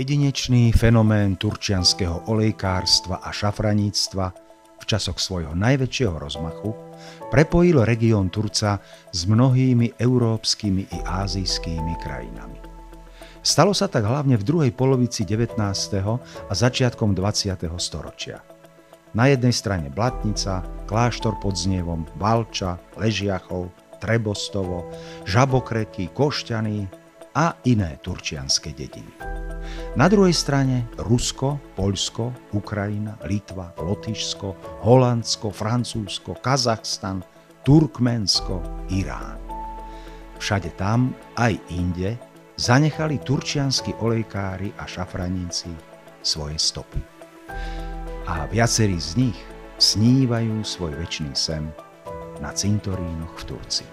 Jedinečný fenomén turčianskeho olejkárstva a šafraníctva v časoch svojho najväčšieho rozmachu prepojil región Turca s mnohými európskymi i ázijskými krajinami. Stalo sa tak hlavne v druhej polovici 19. a začiatkom 20. storočia. Na jednej strane Blatnica, kláštor pod Znievom, Valča, Ležiachov, Trebostovo, Žabokreky, Košťany a iné turčianske dediny. Na druhej strane Rusko, Poľsko, Ukrajina, Litva, Lotyšsko, Holandsko, Francúzsko, Kazachstan, Turkmensko, Irán. Všade tam, aj inde, zanechali turčianski olejkári a šafraníci svoje stopy. A viacerí z nich snívajú svoj večný sen na cintorínoch v Turcii.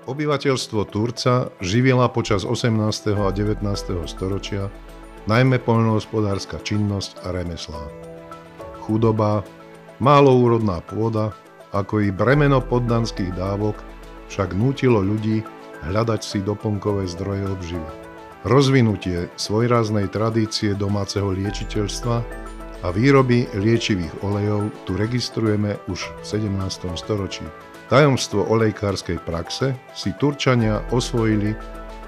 Obyvateľstvo Turca živila počas 18. a 19. storočia najmä poľnohospodárska činnosť a remeslá. Chudoba, máloúrodná pôda, ako i bremeno poddanských dávok však nútilo ľudí hľadať si doplnkové zdroje obživy. Rozvinutie svojráznej tradície domáceho liečiteľstva a výroby liečivých olejov tu registrujeme už v 17. storočí. Tajomstvo olejkárskej praxe si Turčania osvojili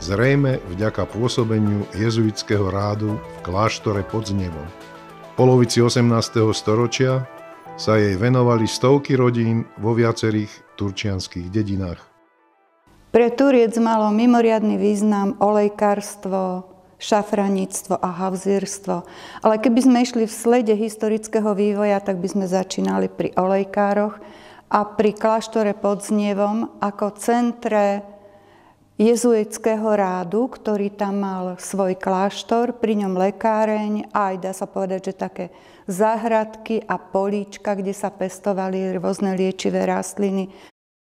zrejme vďaka pôsobeniu jezuitského rádu v kláštore pod Znievom. V polovici 18. storočia sa jej venovali stovky rodín vo viacerých turčianskych dedinách. Pre Turiec malo mimoriadny význam olejkárstvo, šafraníctvo a havzírstvo. Ale keby sme išli v slede historického vývoja, tak by sme začínali pri olejkároch a pri kláštore pod Znievom ako centre jezuitského rádu, ktorý tam mal svoj kláštor, pri ňom lekáreň a aj dá sa povedať, že také záhradky a políčka, kde sa pestovali rôzne liečivé rastliny.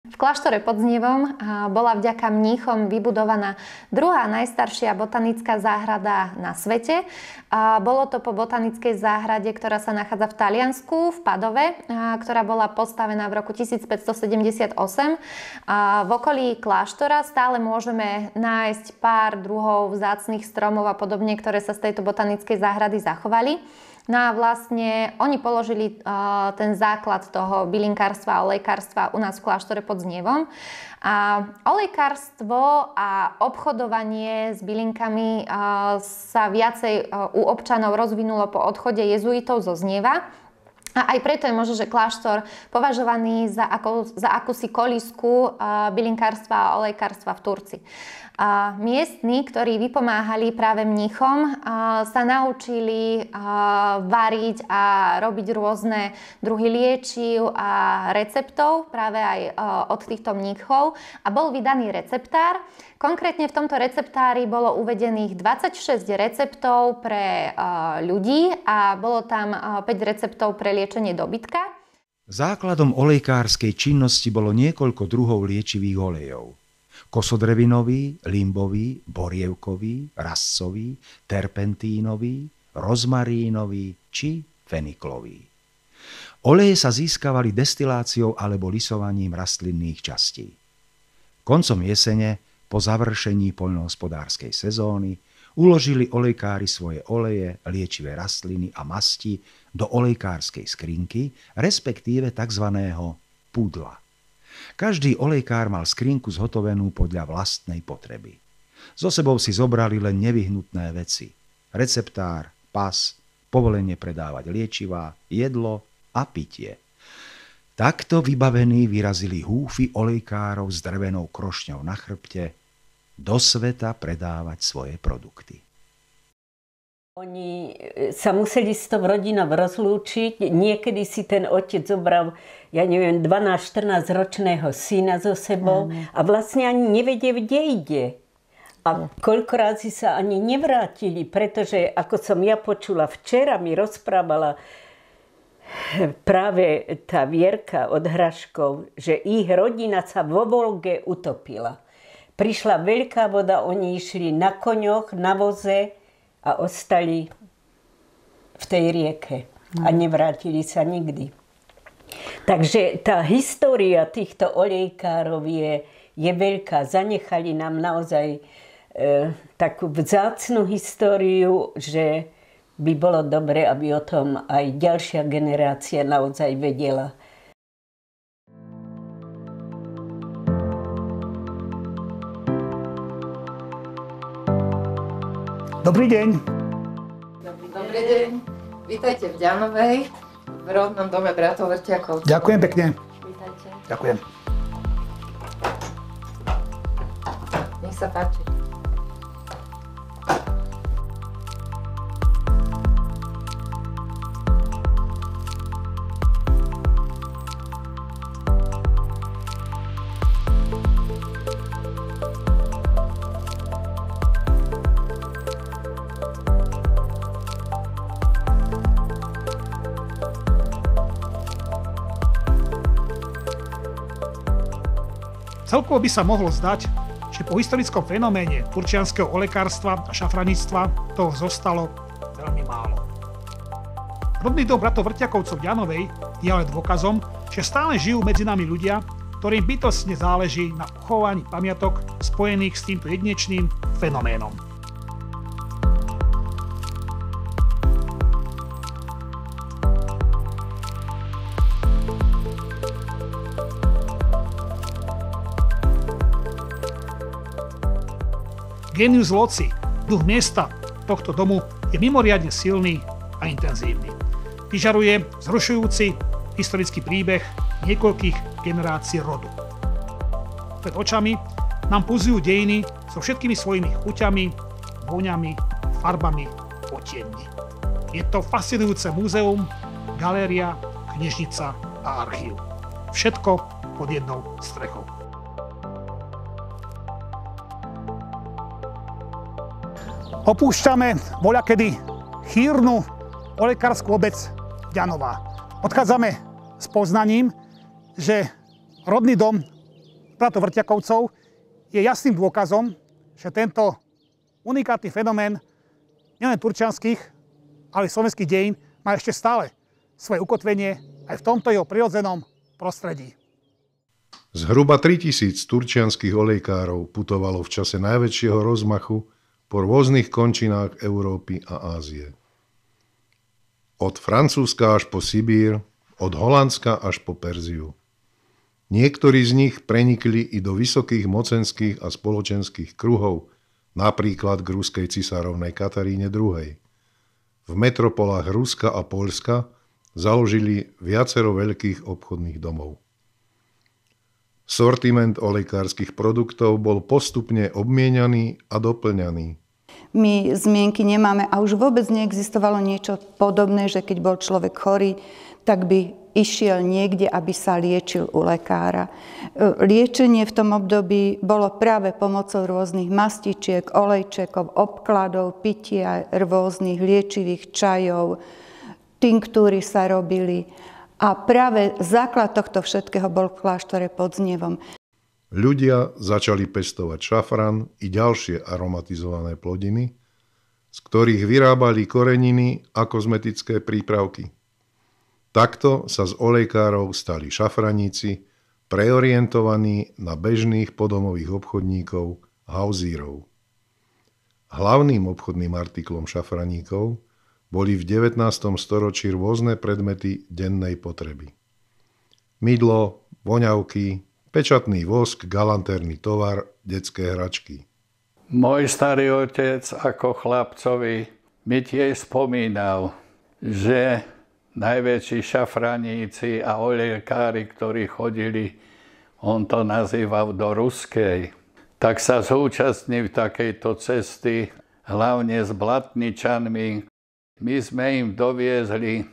V kláštore pod Znievom bola vďaka mníchom vybudovaná druhá najstaršia botanická záhrada na svete. Bolo to po botanickej záhrade, ktorá sa nachádza v Taliansku, v Padove, ktorá bola postavená v roku 1578. V okolí kláštora stále môžeme nájsť pár druhov vzácnych stromov a podobne, ktoré sa z tejto botanickej záhrady zachovali. No a vlastne oni položili ten základ toho bylinkárstva a olejkárstva u nás v kláštore pod Znievom. A olejkárstvo a obchodovanie s bylinkami sa viacej u občanov rozvinulo po odchode jezuitov zo Znieva. A aj preto je možno, že kláštor považovaný za akúsi kolísku bylinkárstva a olejkárstva v Turcii. Miestni, ktorí vypomáhali práve mníchom, sa naučili variť a robiť rôzne druhy liečiv a receptov práve aj od týchto mníchov a bol vydaný receptár. Konkrétne v tomto receptári bolo uvedených 26 receptov pre ľudí a bolo tam 5 receptov pre liečenie dobytka. Základom olejkárskej činnosti bolo niekoľko druhov liečivých olejov. Kosodrevinový, limbový, borievkový, rascový, terpentínový, rozmarínový či feniklový. Oleje sa získavali destiláciou alebo lisovaním rastlinných častí. Koncom jesene, po završení poľnohospodárskej sezóny, uložili olejkári svoje oleje, liečivé rastliny a masti do olejkárskej skrinky, respektíve tzv. Pudla. Každý olejkár mal skrinku zhotovenú podľa vlastnej potreby. So sebou si zobrali len nevyhnutné veci. Receptár, pas, povolenie predávať liečivá, jedlo a pitie. Takto vybavení vyrazili húfy olejkárov s drevenou krošňou na chrbte do sveta predávať svoje produkty. Oni sa museli s tou rodinou rozlúčiť. Niekedy si ten otec zobral, 12-14 ročného syna so sebou a vlastne ani nevedie, kde ide. A koľko razy sa ani nevrátili, pretože, ako som ja počula, včera mi rozprávala práve tá Vierka od Hraškov, že ich rodina sa vo Volge utopila. Prišla veľká voda, oni išli na koňoch, na voze a ostali v tej rieke a nevrátili sa nikdy. Takže tá história týchto olejkárov je veľká. Zanechali nám naozaj takú vzácnu históriu, že by bolo dobre, aby o tom aj ďalšia generácia naozaj vedela. Dobrý deň. Dobrý deň. Vítajte v Ďanovej, v rodnom dome bratov Vrťakovcov. Ďakujem pekne. Vítajte. Ďakujem. Nech sa páči. Celkovo by sa mohlo zdať, že po historickom fenoméne turčianskeho olekárstva a šafraníctva toho zostalo veľmi málo. Rodný dom bratov Vrťakovcov v Ďanovej je ale dôkazom, že stále žijú medzi nami ľudia, ktorým bytostne záleží na uchovaní pamiatok spojených s týmto jedinečným fenoménom. Genius loci, duch miesta tohto domu je mimoriadne silný a intenzívny. Vyžaruje vzrušujúci historický príbeh niekoľkých generácií rodu. Pred očami nám pulzujú dejiny so všetkými svojimi chuťami, vôňami, farbami, odtienmi. Je to fascinujúce múzeum, galéria, knižnica a archív. Všetko pod jednou strechou. Opúšťame voľakedy chýrnu olekárskú obec Ďanová. Odchádzame s poznaním, že rodný dom bratov Vrťakovcov je jasným dôkazom, že tento unikátny fenomén nielen turčianskych, ale slovenských dejín má ešte stále svoje ukotvenie aj v tomto jeho prirodzenom prostredí. Zhruba 3000 turčianskych olejkárov putovalo v čase najväčšieho rozmachu po rôznych končinách Európy a Ázie. Od Francúzska až po Sibír, od Holandska až po Perziu. Niektorí z nich prenikli i do vysokých mocenských a spoločenských kruhov, napríklad k ruskej cisárovnej Kataríne II. V metropolách Ruska a Poľska založili viacero veľkých obchodných domov. Sortiment olejkárskych produktov bol postupne obmienianý a doplňaný. My zmienky nemáme a už vôbec neexistovalo niečo podobné, že keď bol človek chorý, tak by išiel niekde, aby sa liečil u lekára. Liečenie v tom období bolo práve pomocou rôznych mastičiek, olejčekov, obkladov, pitia rôznych liečivých čajov, tinktúry sa robili. A práve základ tohto všetkého bol v kláštore pod Znievom. Ľudia začali pestovať šafran i ďalšie aromatizované plodiny, z ktorých vyrábali koreniny a kozmetické prípravky. Takto sa z olejkárov stali šafraníci, preorientovaní na bežných podomových obchodníkov, hauzírov. Hlavným obchodným artiklom šafraníkov boli v 19. storočí rôzne predmety dennej potreby. Mydlo, voňavky, pečatný vosk, galantérny tovar, detské hračky. Môj starý otec ako chlapcovi mi tiež spomínal, že najväčší šafraníci a olejkári, ktorí chodili, on to nazýval do Ruskej, tak sa zúčastnili v takejto cesty, hlavne s blatničanmi. My sme im doviezli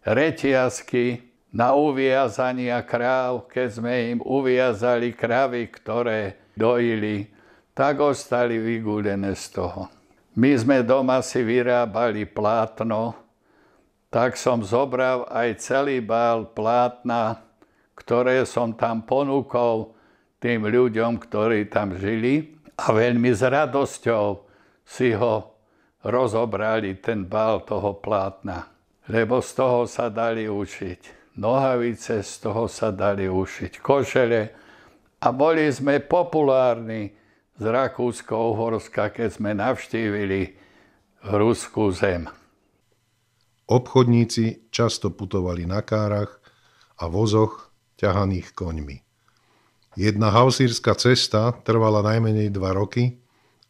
reťazky na uviazania kráv. Keď sme im uviazali kravy, ktoré dojili, tak ostali vygulené z toho. My sme doma si vyrábali plátno, tak som zobral aj celý bál plátna, ktoré som tam ponúkol tým ľuďom, ktorí tam žili. A veľmi s radosťou si ho rozobrali, ten bál toho plátna. Lebo z toho sa dali ušiť nohavice, z toho sa dali ušiť košele. A boli sme populárni z Rakúsko-Uhorska, keď sme navštívili ruskú zem. Obchodníci často putovali na kárach a vozoch ťahaných koňmi. Jedna hausírska cesta trvala najmenej 2 roky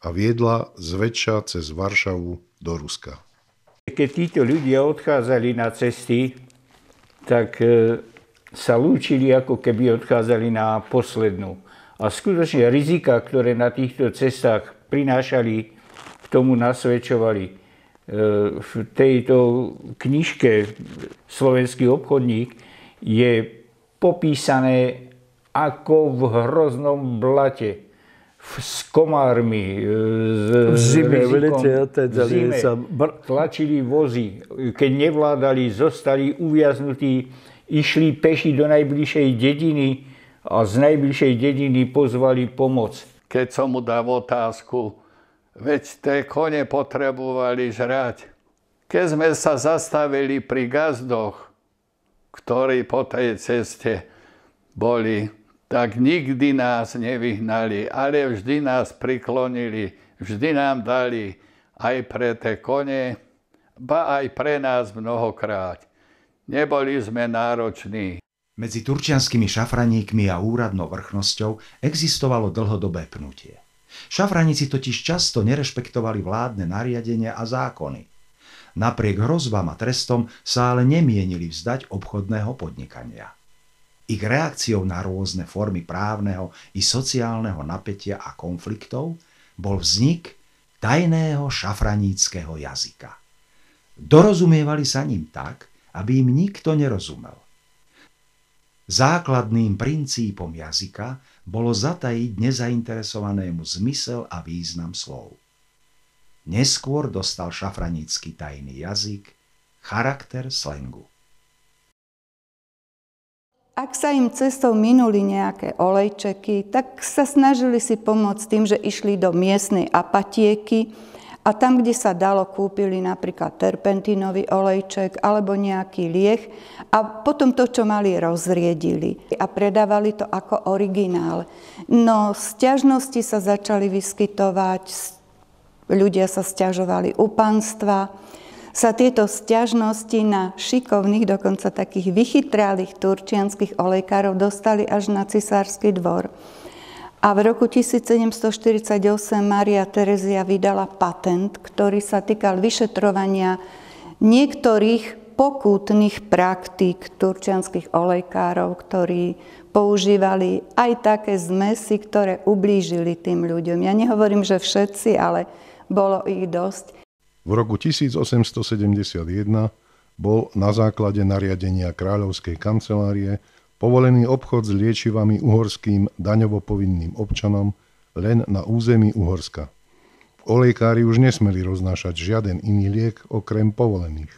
a viedla zväčša cez Varšavu do Ruska. Keď títo ľudia odchádzali na cesty, tak sa lúčili, ako keby odchádzali na poslednú. A skutočne rizika, ktoré na týchto cestách prinášali, k tomu nasvedčovali. V tejto knižke Slovenský obchodník je popísané, ako v hroznom blate, s komármi, v zime tlačili vozy. Keď nevládali, zostali uviaznutí, išli peši do najbližšej dediny a z najbližšej dediny pozvali pomoc. Keď som mu dal otázku, veď tie kone potrebovali žrať. Keď sme sa zastavili pri gazdoch, ktorí po tej ceste boli, tak nikdy nás nevyhnali, ale vždy nás priklonili, vždy nám dali aj pre tie kone, ba aj pre nás mnohokrát. Neboli sme nároční. Medzi turčianskými šafraníkmi a úradnou vrchnosťou existovalo dlhodobé pnutie. Šafraníci totiž často nerešpektovali vládne nariadenia a zákony. Napriek hrozbám a trestom sa ale nemienili vzdať obchodného podnikania. Ich reakciou na rôzne formy právneho i sociálneho napätia a konfliktov bol vznik tajného šafraníckeho jazyka. Dorozumievali sa ním tak, aby im nikto nerozumel. Základným princípom jazyka bolo zatajiť nezainteresovanému zmysel a význam slov. Neskôr dostal šafranícky tajný jazyk charakter slangu. Ak sa im cestou minuli nejaké olejčeky, tak sa snažili si pomôcť tým, že išli do miestnej apatieky a tam, kde sa dalo, kúpili napríklad terpentínový olejček alebo nejaký lieh a potom to, čo mali, rozriedili a predávali to ako originál. No sťažnosti sa začali vyskytovať, ľudia sa sťažovali u panstva, sa tieto sťažnosti na šikovných, dokonca takých vychytrálých turčianskych olejkárov dostali až na cisársky dvor. A v roku 1748 Mária Terezia vydala patent, ktorý sa týkal vyšetrovania niektorých pokútnych praktík turčianskych olejkárov, ktorí používali aj také zmesy, ktoré ublížili tým ľuďom. Ja nehovorím, že všetci, ale bolo ich dosť. V roku 1871 bol na základe nariadenia Kráľovskej kancelárie povolený obchod s liečivami uhorským daňovo povinným občanom len na území Uhorska. Olejkári už nesmeli roznášať žiaden iný liek okrem povolených.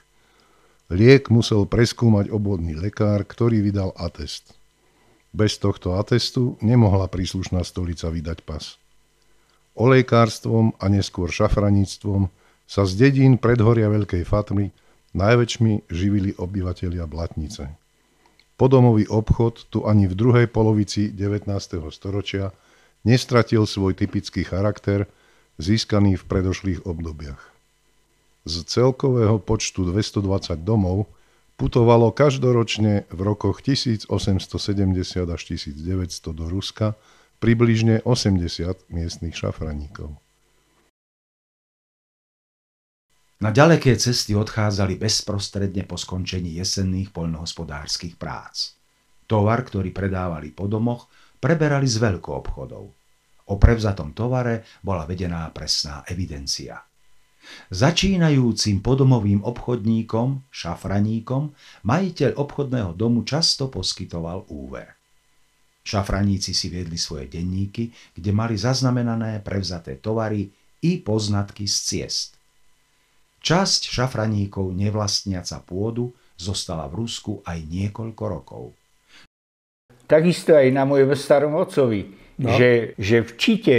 Liek musel preskúmať obvodný lekár, ktorý vydal atest. Bez tohto atestu nemohla príslušná stolica vydať pas. Olejkárstvom a neskôr šafraníctvom sa z dedín predhoria Veľkej Fatmy najväčšmi živili obyvatelia Blatnice. Podomový obchod tu ani v druhej polovici 19. storočia nestratil svoj typický charakter, získaný v predošlých obdobiach. Z celkového počtu 220 domov putovalo každoročne v rokoch 1870 až 1900 do Ruska približne 80 miestnych šafraníkov. Na ďaleké cesty odchádzali bezprostredne po skončení jesenných poľnohospodárskych prác. Tovar, ktorý predávali po domoch, preberali z veľkoobchodov. O prevzatom tovare bola vedená presná evidencia. Začínajúcim podomovým obchodníkom, šafraníkom, majiteľ obchodného domu často poskytoval úver. Šafraníci si viedli svoje denníky, kde mali zaznamenané prevzaté tovary i poznatky z ciest. Časť šafraníkov nevlastniaca pôdu zostala v Rusku aj niekoľko rokov. Takisto aj na mojom starom otcovi, že v Čite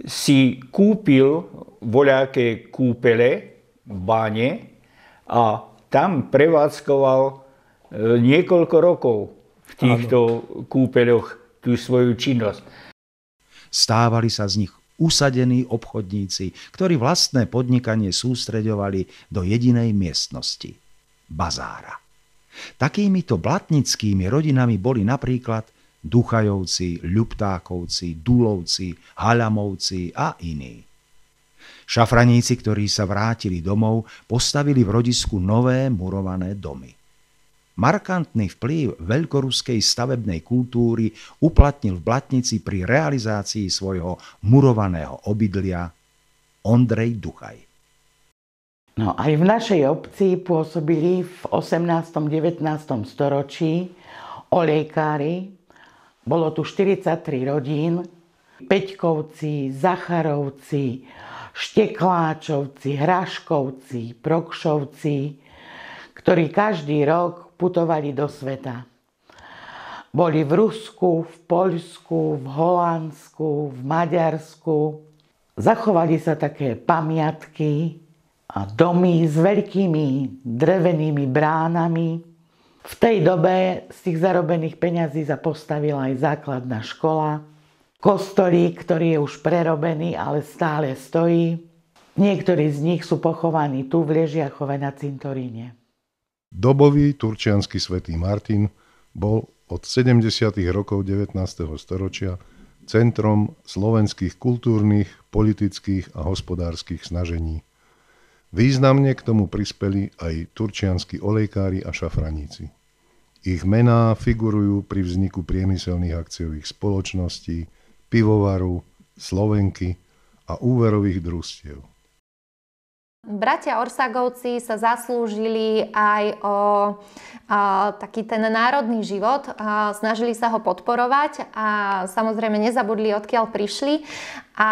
si kúpil voľaké kúpele, báne a tam prevádzkoval niekoľko rokov v týchto kúpeľoch tú svoju činnosť. Stávali sa z nich usadení obchodníci, ktorí vlastné podnikanie sústreďovali do jedinej miestnosti – bazára. Takýmito blatnickými rodinami boli napríklad Duchajovci, Ľuptákovci, Dulovci, Haľamovci a iní. Šafraníci, ktorí sa vrátili domov, postavili v rodisku nové murované domy. Markantný vplyv veľkoruskej stavebnej kultúry uplatnil v Blatnici pri realizácii svojho murovaného obydlia Ondrej Duchaj. No, aj v našej obci pôsobili v 18. 19. storočí olejkári. Bolo tu 43 rodín. Peťkovci, Zacharovci, Štekláčovci, Hraškovci, Prokšovci, ktorí každý rok putovali do sveta. Boli v Rusku, v Poľsku, v Holandsku, v Maďarsku. Zachovali sa také pamiatky a domy s veľkými drevenými bránami. V tej dobe z tých zarobených peňazí sa postavila aj základná škola. Kostolík, ktorý je už prerobený, ale stále stojí. Niektorí z nich sú pochovaní tu v Ležiachove na cintoríne. Dobový turčiansky svätý Martin bol od 70. rokov 19. storočia centrom slovenských kultúrnych, politických a hospodárskych snažení. Významne k tomu prispeli aj turčianski olejkári a šafraníci. Ich mená figurujú pri vzniku priemyselných akciových spoločností, pivovaru, Slovenky a úverových družstiev. Bratia Orsagovci sa zaslúžili aj o taký ten národný život. Snažili sa ho podporovať a samozrejme nezabudli, odkiaľ prišli. A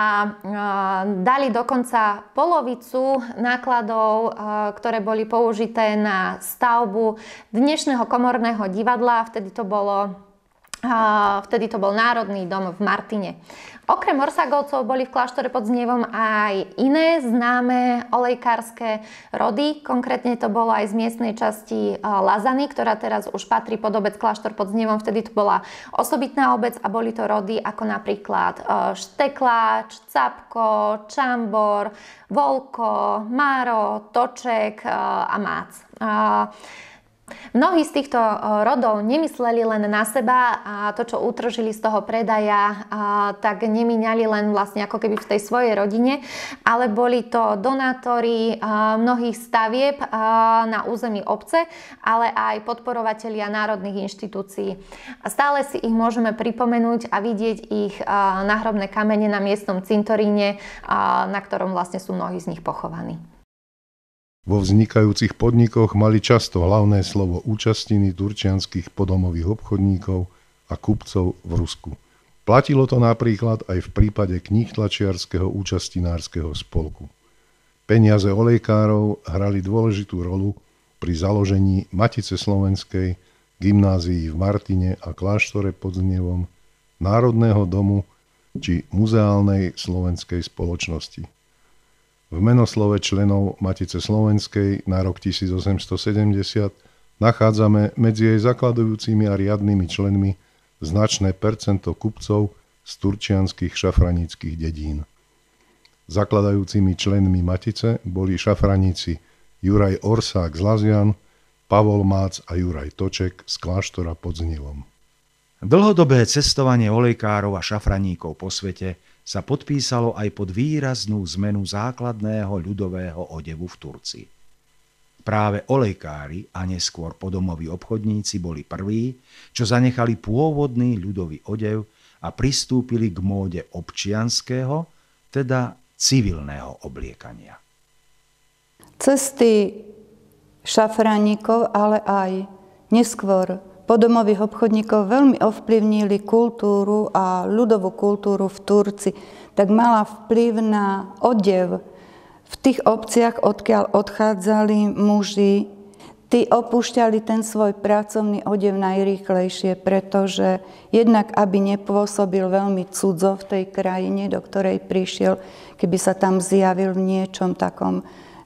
dali dokonca polovicu nákladov, ktoré boli použité na stavbu dnešného komorného divadla. Vtedy to bol Národný dom v Martine. Okrem Orsagovcov boli v kláštore pod Znievom aj iné známe olejkárske rody. Konkrétne to bolo aj z miestnej časti Lazany, ktorá teraz už patrí pod obec kláštor pod Znievom. Vtedy to bola osobitná obec a boli to rody ako napríklad Štekláč, Capko, Čambor, Volko, Máro, Toček a Mác. Mnohí z týchto rodov nemysleli len na seba a to, čo utržili z toho predaja, tak nemíňali len vlastne ako keby v tej svojej rodine, ale boli to donátori mnohých stavieb na území obce, ale aj podporovatelia národných inštitúcií. Stále si ich môžeme pripomenúť a vidieť ich náhrobné kamene na miestnom cintoríne, na ktorom vlastne sú mnohí z nich pochovaní. Vo vznikajúcich podnikoch mali často hlavné slovo účastiny turčianskych podomových obchodníkov a kupcov v Rusku. Platilo to napríklad aj v prípade knihtlačiarskeho účastinárskeho spolku. Peniaze olejkárov hrali dôležitú rolu pri založení Matice slovenskej, gymnázií v Martine a kláštore pod Znievom, Národného domu či muzeálnej slovenskej spoločnosti. V menoslove členov Matice slovenskej na rok 1870 nachádzame medzi jej zakladujúcimi a riadnymi členmi značné percento kupcov z turčianskych šafraníckych dedín. Zakladajúcimi členmi Matice boli šafraníci Juraj Orsák z Lazian, Pavol Mác a Juraj Toček z kláštora pod Znievom. Dlhodobé cestovanie olejkárov a šafraníkov po svete sa podpísalo aj pod výraznú zmenu základného ľudového odevu v Turcii. Práve olejkári a neskôr podomoví obchodníci boli prví, čo zanechali pôvodný ľudový odev a pristúpili k móde občianskeho, teda civilného obliekania. Cesty šafraníkov, ale aj neskôr podomových obchodníkov veľmi ovplyvnili kultúru a ľudovú kultúru v Turci, tak mala vplyv na odev v tých obciach, odkiaľ odchádzali muži, tí opúšťali ten svoj pracovný odev najrýchlejšie, pretože jednak, aby nepôsobil veľmi cudzo v tej krajine, do ktorej prišiel, keby sa tam zjavil v niečom takom,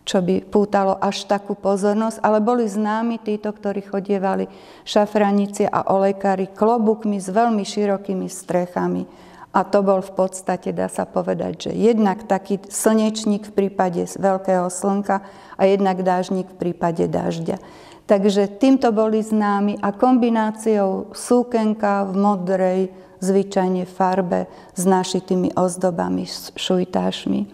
čo by pútalo až takú pozornosť, ale boli známi títo, ktorí chodievali šafraníci a olejkári klobúkmi s veľmi širokými strechami. A to bol v podstate, dá sa povedať, že jednak taký slnečník v prípade veľkého slnka a jednak dážnik v prípade dažďa. Takže týmto boli známi a kombináciou súkenka v modrej, zvyčajne farbe s našitými ozdobami, s šujtášmi.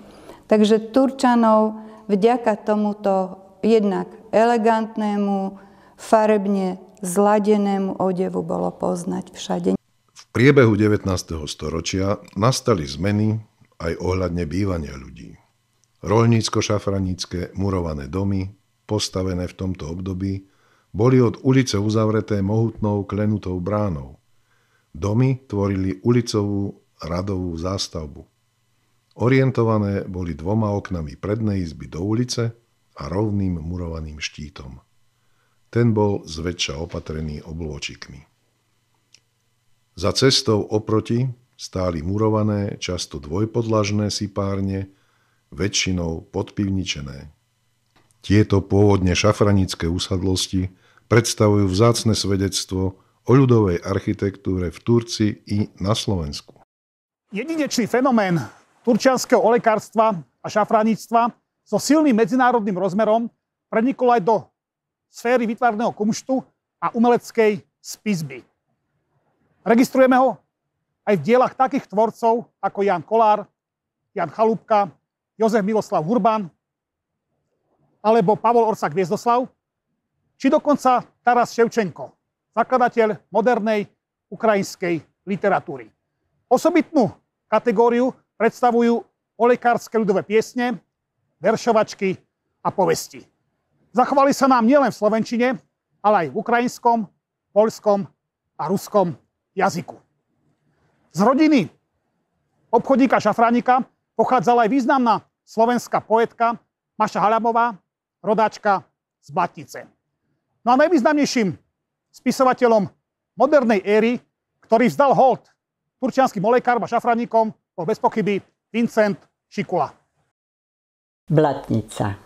Takže Turčanov vďaka tomuto jednak elegantnému, farebne zladenému odevu bolo poznať všade. V priebehu 19. storočia nastali zmeny aj ohľadne bývania ľudí. Roľnícko-šafranícke murované domy, postavené v tomto období, boli od ulice uzavreté mohutnou klenutou bránou. Domy tvorili ulicovú radovú zástavbu. Orientované boli 2 oknami prednej izby do ulice a rovným murovaným štítom. Ten bol zväčša opatrený oblôčikmi. Za cestou oproti stáli murované, často dvojpodlažné sipárne, väčšinou podpivničené. Tieto pôvodne šafranické usadlosti predstavujú vzácne svedectvo o ľudovej architektúre v Turci i na Slovensku. Jedinečný fenomén turčianskeho olejkárstva a šafraníctva so silným medzinárodným rozmerom prenikol aj do sféry výtvarného kumštu a umeleckej spisby. Registrujeme ho aj v dielach takých tvorcov ako Jan Kolár, Jan Chalúbka, Jozef Miloslav Hurban alebo Pavol Orsak Hviezdoslav, či dokonca Taras Ševčenko, zakladateľ modernej ukrajinskej literatúry. Osobitnú kategóriu predstavujú olejkárske ľudové piesne, veršovačky a povesti. Zachovali sa nám nielen v slovenčine, ale aj v ukrajinskom, poľskom a ruskom jazyku. Z rodiny obchodníka šafránika pochádzala aj významná slovenská poetka Maša Halamová, rodáčka z Blatnice. No a najvýznamnejším spisovateľom modernej éry, ktorý vzdal hold turčianskym olejkárom a šafránikom, bol bez pochyby Vincent Šikula. Blatnica.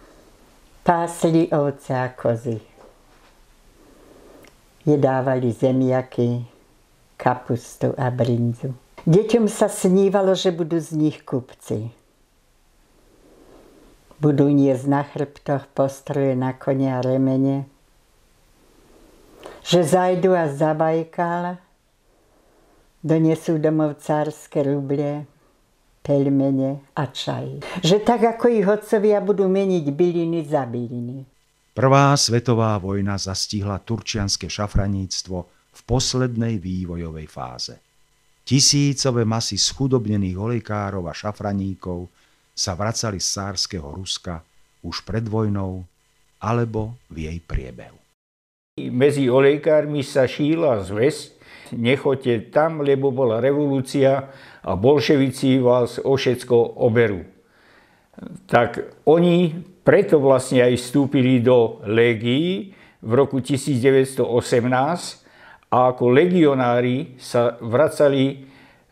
Pásli ovce a kozy. Jedávali zemiaky, kapustu a brinzu. Deťom sa snívalo, že budú z nich kupci. Budú niesť na chrbtoch postroje na kone a remene. Že zajdu a za Bajkál donesú domov cárske ruble, pelmene a čaj. Že tak ako ich otcovia budú meniť byliny za byliny. Prvá svetová vojna zastihla turčianske šafraníctvo v poslednej vývojovej fáze. Tisícové masy schudobnených olejkárov a šafraníkov sa vracali z cárskeho Ruska už pred vojnou alebo v jej priebehu. Medzi olejkármi sa šíla zväzť, nechoďte tam, lebo bola revolúcia a bolševici vás o všetko oberú. Tak oni preto vlastne aj vstúpili do légií v roku 1918 a ako legionári sa vracali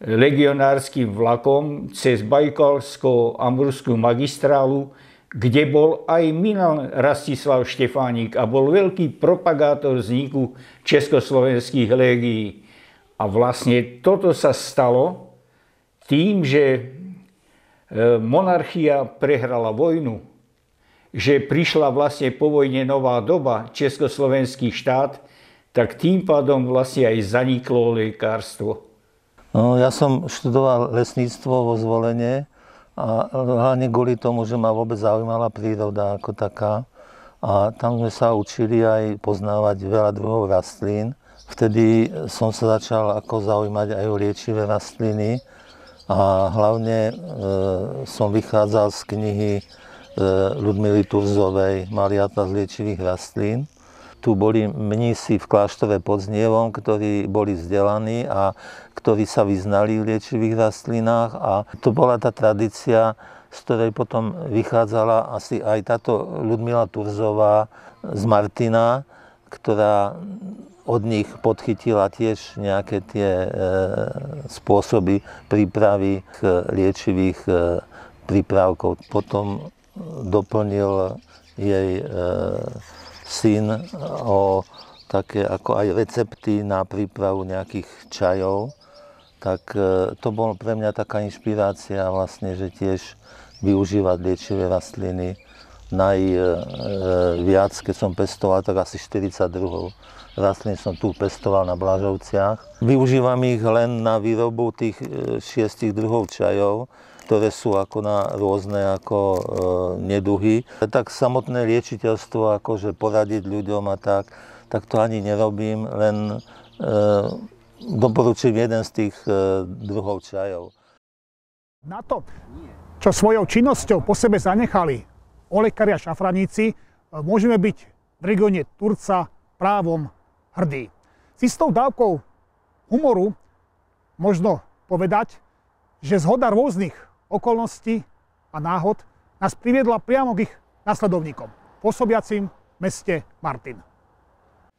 legionárskym vlakom cez Bajkalsko-Amurskú magistrálu, kde bol aj Milan Rastislav Štefánik a bol veľký propagátor vzniku československých légií. A vlastne toto sa stalo tým, že monarchia prehrala vojnu, že prišla vlastne po vojne nová doba, československý štát, tak tým pádom vlastne aj zaniklo olejkárstvo. No, ja som študoval lesníctvo vo Zvolene a hlavne kvôli tomu, že ma vôbec zaujímala príroda ako taká. A tam sme sa učili aj poznávať veľa druhov rastlín. Vtedy som sa začal ako zaujímať aj o liečivé rastliny a hlavne som vychádzal z knihy Ľudmily Turzovej Maliata z liečivých rastlín. tu boli mnísi v kláštore pod Znievom, ktorí boli vzdelaní a ktorí sa vyznali v liečivých rastlinách. A to bola tá tradícia, z ktorej potom vychádzala asi aj táto Ľudmila Turzová z Martina, ktorá od nich podchytila tiež nejaké tie spôsoby prípravy liečivých prípravkov. Potom doplnil jej syn o také ako aj recepty na prípravu nejakých čajov. Tak to bolo pre mňa taká inšpirácia vlastne, že tiež využívať liečivé rastliny. Najviac, keď som pestoval, tak asi 42 rastlín som tu pestoval na Blažovciach. Využívam ich len na výrobu tých 6 druhov čajov, ktoré sú ako na rôzne ako neduhy. Tak samotné liečiteľstvo, akože poradiť ľuďom a tak to ani nerobím, len doporučím jeden z tých druhov čajov. Na to, čo svojou činnosťou po sebe zanechali olejkári a šafraníci, môžeme byť v regióne Turca právom hrdí. S istou dávkou humoru možno povedať, že zhoda rôznych okolností a náhod nás priviedla priamo k ich nasledovníkom, pôsobiacim v meste Martin.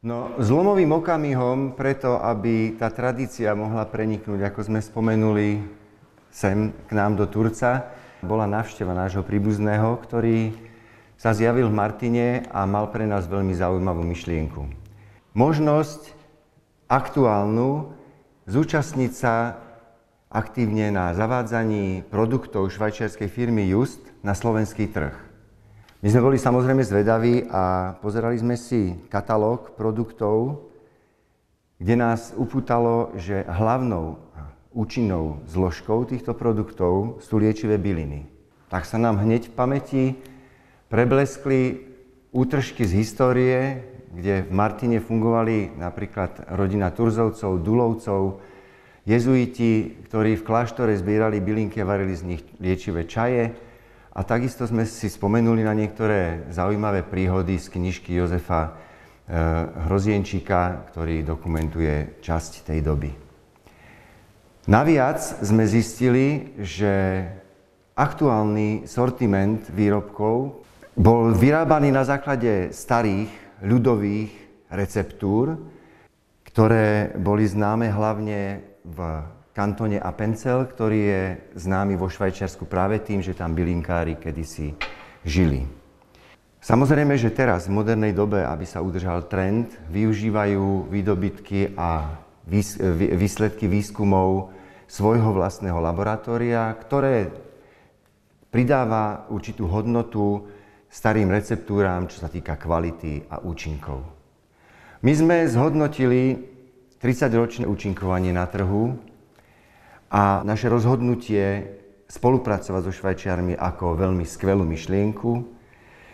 No, zlomovým okamihom preto, aby tá tradícia mohla preniknúť, ako sme spomenuli, sem k nám do Turca, bola návšteva nášho príbuzného, ktorý sa zjavil v Martine a mal pre nás veľmi zaujímavú myšlienku. Možnosť aktuálnu zúčastniť sa aktívne na zavádzaní produktov švajčiarskej firmy Just na slovenský trh. My sme boli samozrejme zvedaví a pozerali sme si katalóg produktov, kde nás upútalo, že hlavnou účinnou zložkou týchto produktov sú liečivé byliny. Tak sa nám hneď v pamäti prebleskli útržky z histórie, kde v Martine fungovali napríklad rodina Turzovcov, Dulovcov, jezuiti, ktorí v kláštore zbierali bylinky a varili z nich liečivé čaje. A takisto sme si spomenuli na niektoré zaujímavé príhody z knižky Jozefa Hrozienčíka, ktorý dokumentuje časť tej doby. Naviac sme zistili, že aktuálny sortiment výrobkov bol vyrábaný na základe starých ľudových receptúr, ktoré boli známe hlavne v kantone Appenzell, ktorý je známy vo Švajčiarsku práve tým, že tam bylinkári kedysi žili. Samozrejme, že teraz v modernej dobe, aby sa udržal trend, využívajú výdobytky a výsledky výskumov svojho vlastného laboratória, ktoré pridáva určitú hodnotu starým receptúram, čo sa týka kvality a účinkov. My sme zhodnotili 30-ročné účinkovanie na trhu a naše rozhodnutie spolupracovať so Švajčiarmi ako veľmi skvelú myšlienku.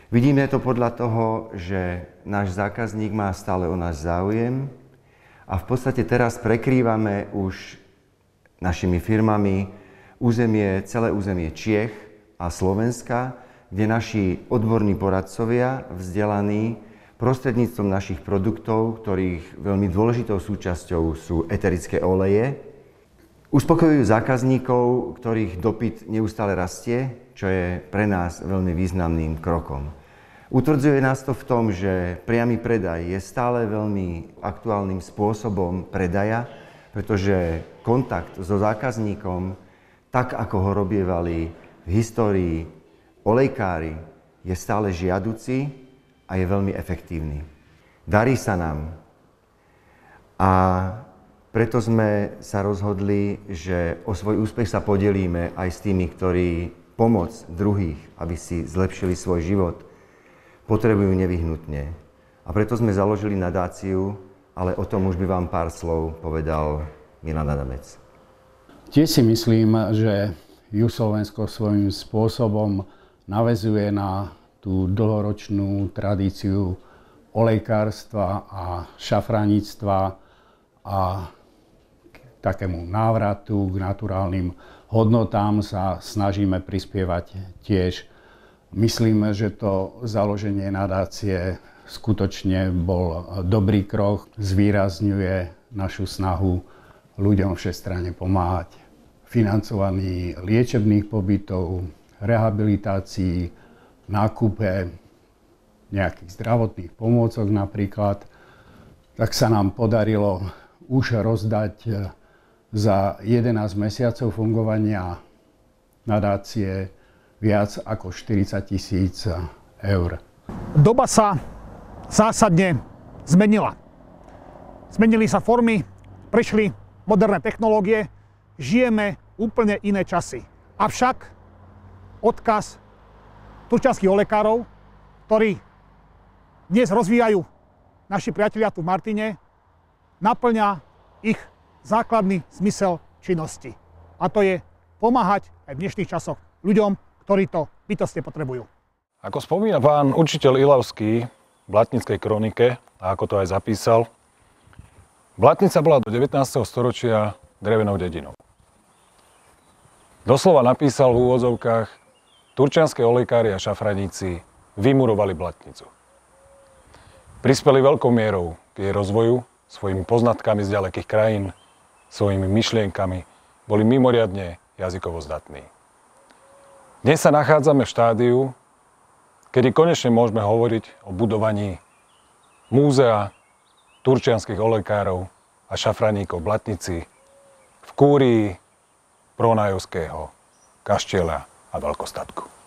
Vidíme to podľa toho, že náš zákazník má stále o nás záujem a v podstate teraz prekrývame už našimi firmami celé územie Čiech a Slovenska, kde naši odborní poradcovia, vzdelaní, prostredníctvom našich produktov, ktorých veľmi dôležitou súčasťou sú eterické oleje, uspokojujú zákazníkov, ktorých dopyt neustále rastie, čo je pre nás veľmi významným krokom. Utvrdzuje nás to v tom, že priamy predaj je stále veľmi aktuálnym spôsobom predaja, pretože kontakt so zákazníkom, tak ako ho robievali v histórii olejkári, je stále žiaduci a je veľmi efektívny. Darí sa nám. A preto sme sa rozhodli, že o svoj úspech sa podelíme aj s tými, ktorí pomoc druhých, aby si zlepšili svoj život, potrebujú nevyhnutne. A preto sme založili nadáciu, ale o tom už by vám pár slov povedal Milan Adamec. Tiež si myslím, že Just Slovensko svojím spôsobom naväzuje na tú dlhoročnú tradíciu olejkárstva a šafraníctva a k takému návratu k naturálnym hodnotám sa snažíme prispievať tiež. Myslím, že to založenie nadácie skutočne bol dobrý krok, zvýrazňuje našu snahu ľuďom všestranne pomáhať. Financovaní liečebných pobytov, rehabilitácií, nákupe nejakých zdravotných pomôcok napríklad, tak sa nám podarilo už rozdať za 11 mesiacov fungovania nadácie viac ako 40 000 eur. Doba sa zásadne zmenila. Zmenili sa formy, prišli moderné technológie, žijeme úplne iné časy. Avšak odkaz turčianskych olejkárov, ktorí dnes rozvíjajú naši priatelia tu v Martine, naplňa ich základný zmysel činnosti. A to je pomáhať aj v dnešných časoch ľuďom, ktorí to bytostne potrebujú. Ako spomína pán učiteľ Ilavský v Blatnickej kronike, a ako to aj zapísal, Blatnica bola do 19. storočia drevenou dedinou. Doslova napísal v úvodzovkách, turčianske olejkári a šafraníci vymurovali Blatnicu. Prispeli veľkou mierou k jej rozvoju, svojimi poznatkami z ďalekých krajín, svojimi myšlienkami, boli mimoriadne jazykovo zdatní. Dnes sa nachádzame v štádiu, kedy konečne môžeme hovoriť o budovaní múzea turčianskych olejkárov a šafraníkov v Blatnici, v kúrii Pronajovského kaštieľa a veľkostatku.